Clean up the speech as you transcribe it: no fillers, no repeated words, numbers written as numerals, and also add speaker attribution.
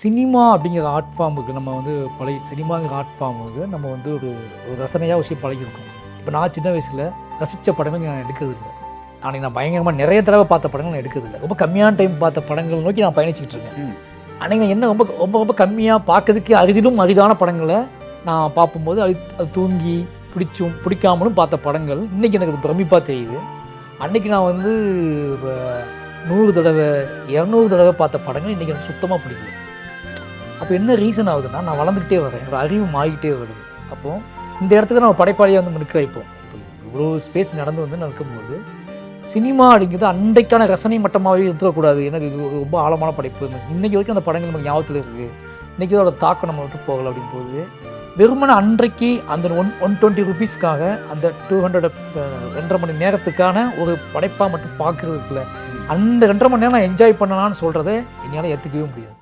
Speaker 1: Cinema அப்படிங்கிற art ஃபார்முக்கு நம்ம வந்து பழகி சினிமாங்கிற ஆர்ட் ஃபார்முக்கு நம்ம வந்து ஒரு ஒரு ரசனையாக விஷயம் பழகியிருக்கோம். இப்போ நான் சின்ன வயசில் ரசித்த படங்கள் நான் எடுக்கிறது இல்லை. அன்றைக்கி நான் பயங்கரமாக நிறைய தடவை பார்த்த படங்கள் நான் எடுக்கிறது இல்லை. ரொம்ப கம்மியான டைம் பார்த்த படங்கள் நோக்கி நான் பயணிச்சுக்கிட்டு இருக்கேன். அன்றைக்கி நான் என்ன ரொம்ப ரொம்ப ரொம்ப கம்மியாக பார்க்கறதுக்கு அரிதிலும் அரிதான படங்களை நான் பார்க்கும்போது அது தூங்கி பிடிக்காமலும் பார்த்த படங்கள் இன்றைக்கி எனக்கு அது பிரமிப்பாக தெரியுது. அன்றைக்கி நான் வந்து 100 தடவை 200 தடவை பார்த்த படங்கள் இன்றைக்கி எனக்கு சுத்தமாக பிடிக்கல. அப்போ என்ன ரீசன் ஆகுதுன்னா, நான் வளர்ந்துக்கிட்டே வரேன், என்னோடய அறிவு மாறிக்கிட்டே வருது. அப்போது இந்த இடத்துக்கு நம்ம படைப்பாளியாக வந்து நிற்க வைப்போம். இப்போ இவ்வளோ ஸ்பேஸ் நடந்து வந்து நடக்கும்போது சினிமா அப்படிங்கிறது அன்றைக்கான ரசனை மட்டமாகவே இருக்கக்கூடாது. எனக்கு இது ரொம்ப ஆழமான படைப்பு, இன்றைக்கி வரைக்கும் அந்த படங்கள் நமக்கு ஞாபகத்தில் இருக்குது, இன்றைக்கி அதோட தாக்கம் நம்ம விட்டு போகலை அப்படின் போது வெறுமனே அன்றைக்கு அந்த 120 ருபீஸ்க்காக அந்த 2.5 மணி நேரத்துக்கான ஒரு படைப்பாக மட்டும் பார்க்குறதுக்குள்ள அந்த 2.5 மணி நேரம் நான் என்ஜாய் பண்ணலான்னு சொல்கிறத என்னால் ஏற்றுக்கவே முடியாது.